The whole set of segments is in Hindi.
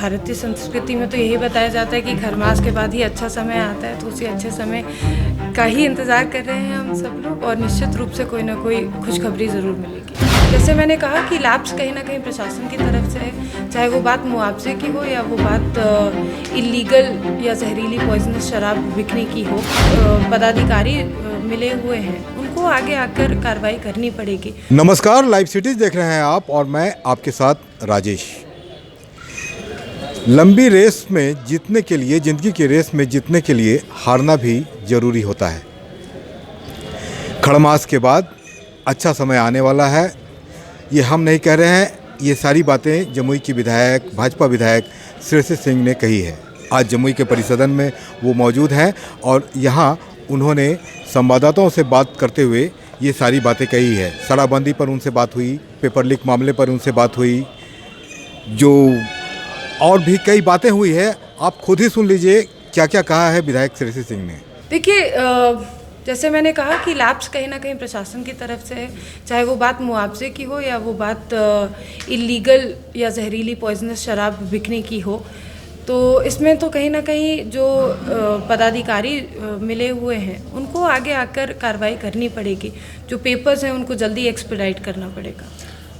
भारतीय संस्कृति में तो यही बताया जाता है कि खरमास के बाद ही अच्छा समय आता है, तो उसी अच्छे समय का ही इंतज़ार कर रहे हैं हम सब लोग और निश्चित रूप से कोई ना कोई खुशखबरी ज़रूर मिलेगी। जैसे मैंने कहा कि लैप्स कहीं ना कहीं प्रशासन की तरफ से है, चाहे वो बात मुआवजे की हो या वो बात इलीगल या जहरीली पॉइजनस शराब बिकने की हो। पदाधिकारी मिले हुए हैं, उनको आगे आकर कार्रवाई करनी पड़ेगी। नमस्कार, लाइव सिटीज देख रहे हैं आप और मैं आपके साथ राजेश। लंबी रेस में जीतने के लिए, ज़िंदगी की रेस में जीतने के लिए हारना भी ज़रूरी होता है। खड़मास के बाद अच्छा समय आने वाला है, ये हम नहीं कह रहे हैं, ये सारी बातें जमुई की विधायक, भाजपा विधायक श्रेयसी सिंह ने कही है। आज जमुई के परिसदन में वो मौजूद हैं और यहाँ उन्होंने संवाददाताओं से बात करते हुए ये सारी बातें कही है। शराबबंदी पर उनसे बात हुई, पेपर लीक मामले पर उनसे बात हुई, जो और भी कई बातें हुई है। आप खुद ही सुन लीजिए क्या क्या कहा है विधायक श्रेयसी सिंह ने। देखिए, जैसे मैंने कहा कि लैप्स कहीं ना कहीं प्रशासन की तरफ से है, चाहे वो बात मुआवजे की हो या वो बात इलीगल या जहरीली पॉइजनस शराब बिकने की हो। तो इसमें तो कहीं ना कहीं जो पदाधिकारी मिले हुए हैं, उनको आगे आकर कार्रवाई करनी पड़ेगी। जो पेपर्स हैं उनको जल्दी एक्सपेडाइट करना पड़ेगा।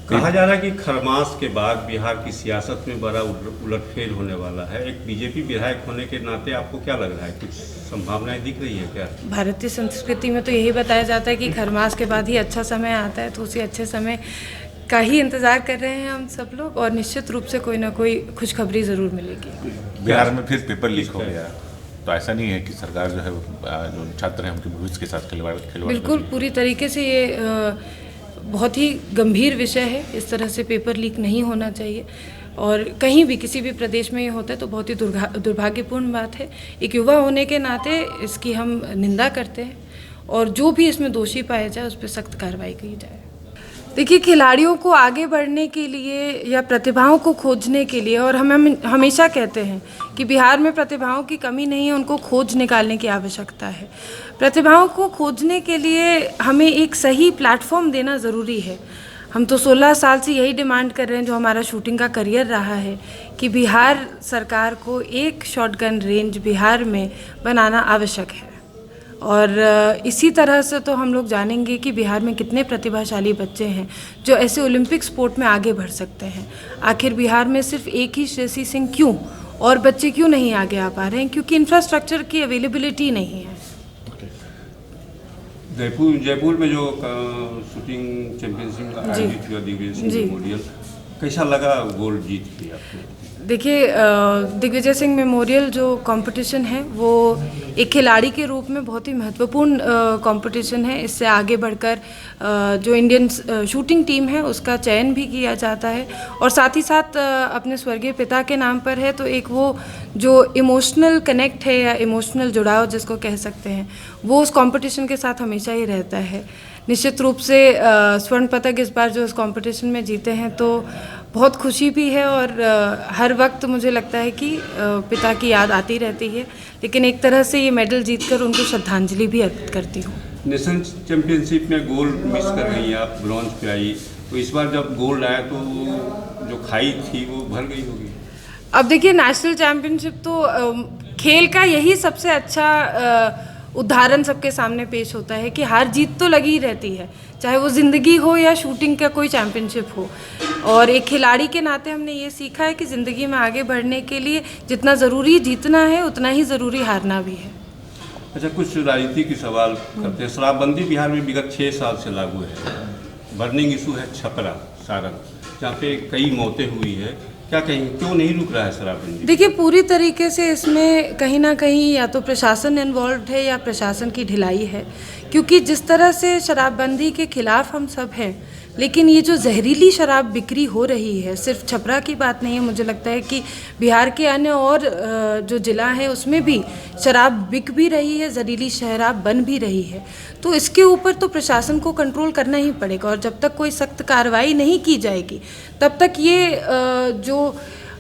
कहा जा रहा है कि खरमास के बाद बिहार की सियासत में बड़ा उलटफेर होने वाला है। एक बीजेपी विधायक होने के नाते आपको क्या लग रहा है, कुछ संभावनाएं दिख रही है क्या? भारतीय संस्कृति में तो यही बताया जाता है कि खरमास के बाद ही अच्छा समय आता है, तो उसी अच्छे समय का ही इंतज़ार कर रहे हैं हम सब लोग और निश्चित रूप से कोई ना कोई खुशखबरी ज़रूर मिलेगी। बिहार में फिर पेपर लीक हो गया, तो ऐसा नहीं है कि सरकार जो है जो छात्र हैं उनके भविष्य के साथ खिलवाड़ बिल्कुल पूरी तरीके से ये बहुत ही गंभीर विषय है। इस तरह से पेपर लीक नहीं होना चाहिए और कहीं भी किसी भी प्रदेश में ये होता है तो बहुत ही दुर्भाग्यपूर्ण बात है। एक युवा होने के नाते इसकी हम निंदा करते हैं और जो भी इसमें दोषी पाया जाए उस पर सख्त कार्रवाई की जाए। देखिए, खिलाड़ियों को आगे बढ़ने के लिए या प्रतिभाओं को खोजने के लिए, और हम हमेशा कहते हैं कि बिहार में प्रतिभाओं की कमी नहीं है, उनको खोज निकालने की आवश्यकता है। प्रतिभाओं को खोजने के लिए हमें एक सही प्लेटफॉर्म देना ज़रूरी है। हम तो 16 साल से यही डिमांड कर रहे हैं, जो हमारा शूटिंग का करियर रहा है, कि बिहार सरकार को एक शॉटगन रेंज बिहार में बनाना आवश्यक है। और इसी तरह से तो हम लोग जानेंगे कि बिहार में कितने प्रतिभाशाली बच्चे हैं जो ऐसे ओलंपिक स्पोर्ट में आगे बढ़ सकते हैं। आखिर बिहार में सिर्फ एक ही श्रेयसी सिंह क्यों, और बच्चे क्यों नहीं आगे आ पा रहे हैं? क्योंकि इंफ्रास्ट्रक्चर की अवेलेबिलिटी नहीं है। जयपुर में जो शूटिंग चैंपियनशिप आयोजित हुआ दिग्विजय सिंह मेमोरियल, कैसा लगा गोल्ड जीत के आपको? देखिए, दिग्विजय सिंह मेमोरियल जो कंपटीशन है वो एक खिलाड़ी के रूप में बहुत ही महत्वपूर्ण कंपटीशन है। इससे आगे बढ़कर जो इंडियन शूटिंग टीम है उसका चयन भी किया जाता है और साथ ही साथ अपने स्वर्गीय पिता के नाम पर है। तो एक वो जो इमोशनल कनेक्ट है या इमोशनल जुड़ाव जिसको कह सकते हैं, वो उस कंपटीशन के साथ हमेशा ही रहता है। निश्चित रूप से स्वर्ण पदक इस बार जो इस कंपटीशन में जीते हैं तो बहुत खुशी भी है और हर वक्त मुझे लगता है कि पिता की याद आती रहती है, लेकिन एक तरह से ये मेडल जीतकर उनको श्रद्धांजलि भी अर्पित करती हूँ। नेशनल चैंपियनशिप में गोल्ड मिस कर रही हैं आप, ब्रॉन्ज पे आई, तो इस बार जब गोल्ड आया तो जो खाई थी वो भर गई होगी। अब देखिए, नेशनल चैंपियनशिप तो खेल का यही सबसे अच्छा उदाहरण सबके सामने पेश होता है कि हार जीत तो लगी ही रहती है, चाहे वो ज़िंदगी हो या शूटिंग का कोई चैंपियनशिप हो। और एक खिलाड़ी के नाते हमने ये सीखा है कि ज़िंदगी में आगे बढ़ने के लिए जितना ज़रूरी जीतना है उतना ही ज़रूरी हारना भी है। अच्छा, कुछ राजनीति की सवाल करते हैं। शराबबंदी बिहार में विगत 6 साल से लागू है। बर्निंग इशू है छपरा, सारण, जहाँ पे कई मौतें हुई है। क्या कहीं क्यों नहीं रुक रहा है शराबबंदी? देखिए, पूरी तरीके से इसमें कहीं ना कहीं या तो प्रशासन इन्वॉल्व है या प्रशासन की ढिलाई है, क्योंकि जिस तरह से शराबबंदी के खिलाफ हम सब हैं, लेकिन ये जो जहरीली शराब बिक्री हो रही है, सिर्फ छपरा की बात नहीं है, मुझे लगता है कि बिहार के अन्य और जो ज़िला है उसमें भी शराब बिक भी रही है, जहरीली शराब बन भी रही है। तो इसके ऊपर तो प्रशासन को कंट्रोल करना ही पड़ेगा और जब तक कोई सख्त कार्रवाई नहीं की जाएगी तब तक ये जो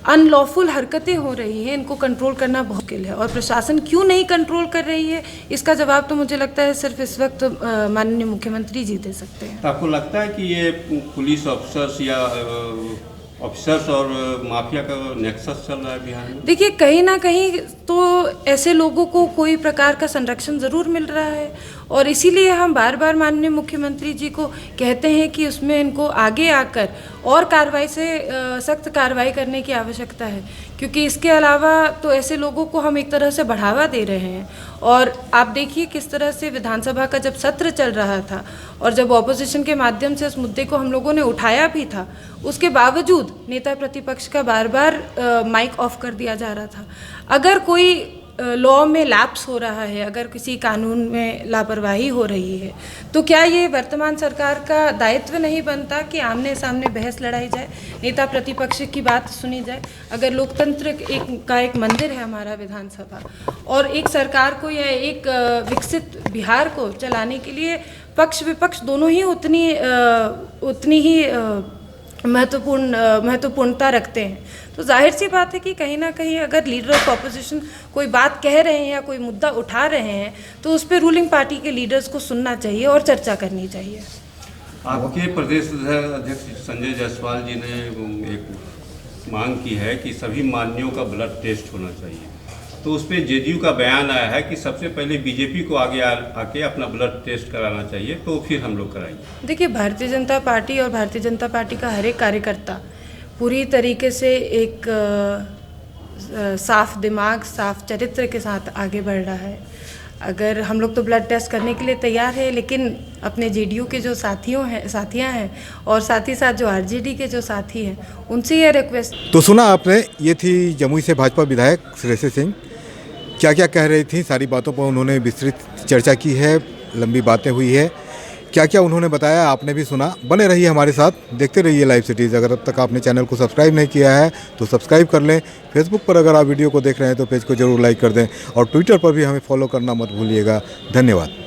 अनलॉफुल हरकतें हो रही हैं इनको कंट्रोल करना बहुत मुश्किल है। और प्रशासन क्यों नहीं कंट्रोल कर रही है, इसका जवाब तो मुझे लगता है सिर्फ इस वक्त माननीय मुख्यमंत्री जी दे सकते हैं। आपको लगता है कि ये पुलिस ऑफिसर्स या ऑफिसर्स और माफिया का नेक्सस चल रहा है बिहार में? देखिए, कहीं ना कहीं तो ऐसे लोगों को कोई प्रकार का संरक्षण ज़रूर मिल रहा है और इसीलिए हम बार बार माननीय मुख्यमंत्री जी को कहते हैं कि उसमें इनको आगे आकर और कार्रवाई से सख्त कार्रवाई करने की आवश्यकता है, क्योंकि इसके अलावा तो ऐसे लोगों को हम एक तरह से बढ़ावा दे रहे हैं। और आप देखिए किस तरह से विधानसभा का जब सत्र चल रहा था और जब ऑपोजिशन के माध्यम से इस मुद्दे को हम लोगों ने उठाया भी था, उसके बावजूद नेता प्रतिपक्ष का बार बार माइक ऑफ कर दिया जा रहा था। अगर कोई लॉ में लैप्स हो रहा है, अगर किसी कानून में लापरवाही हो रही है, तो क्या ये वर्तमान सरकार का दायित्व नहीं बनता कि आमने सामने बहस लड़ाई जाए, नेता प्रतिपक्ष की बात सुनी जाए? अगर लोकतंत्र एक मंदिर है हमारा विधानसभा, और एक सरकार को या एक विकसित बिहार को चलाने के लिए पक्ष विपक्ष दोनों ही उतनी ही महत्वपूर्णता रखते हैं, तो जाहिर सी बात है कि कहीं ना कहीं अगर लीडर ऑफ ऑपोजिशन कोई बात कह रहे हैं या कोई मुद्दा उठा रहे हैं तो उस पर रूलिंग पार्टी के लीडर्स को सुनना चाहिए और चर्चा करनी चाहिए। आपके प्रदेश अध्यक्ष संजय जायसवाल जी ने एक मांग की है कि सभी मान्यों का ब्लड टेस्ट होना चाहिए, तो उस पर जेडीयू का बयान आया है कि सबसे पहले बीजेपी को आगे आके अपना ब्लड टेस्ट कराना चाहिए, तो फिर हम लोग कराएंगे। देखिए, भारतीय जनता पार्टी और भारतीय जनता पार्टी का हर एक कार्यकर्ता पूरी तरीके से एक साफ दिमाग, साफ चरित्र के साथ आगे बढ़ रहा है। अगर हम लोग तो ब्लड टेस्ट करने के लिए तैयार है, लेकिन अपने जेडीयू के जो साथियां हैं और साथ ही साथ जो आरजेडी के जो साथी हैं, उनसे ये रिक्वेस्ट। तो सुना आपने, ये थी जमुई से भाजपा विधायक श्रेयसी सिंह। क्या क्या कह रही थी, सारी बातों पर उन्होंने विस्तृत चर्चा की है, लंबी बातें हुई है, क्या क्या उन्होंने बताया आपने भी सुना। बने रहिए हमारे साथ, देखते रहिए लाइव सिटीज़। अगर अब तक आपने चैनल को सब्सक्राइब नहीं किया है तो सब्सक्राइब कर लें। फेसबुक पर अगर आप वीडियो को देख रहे हैं तो पेज को जरूर लाइक कर दें और ट्विटर पर भी हमें फॉलो करना मत भूलिएगा। धन्यवाद।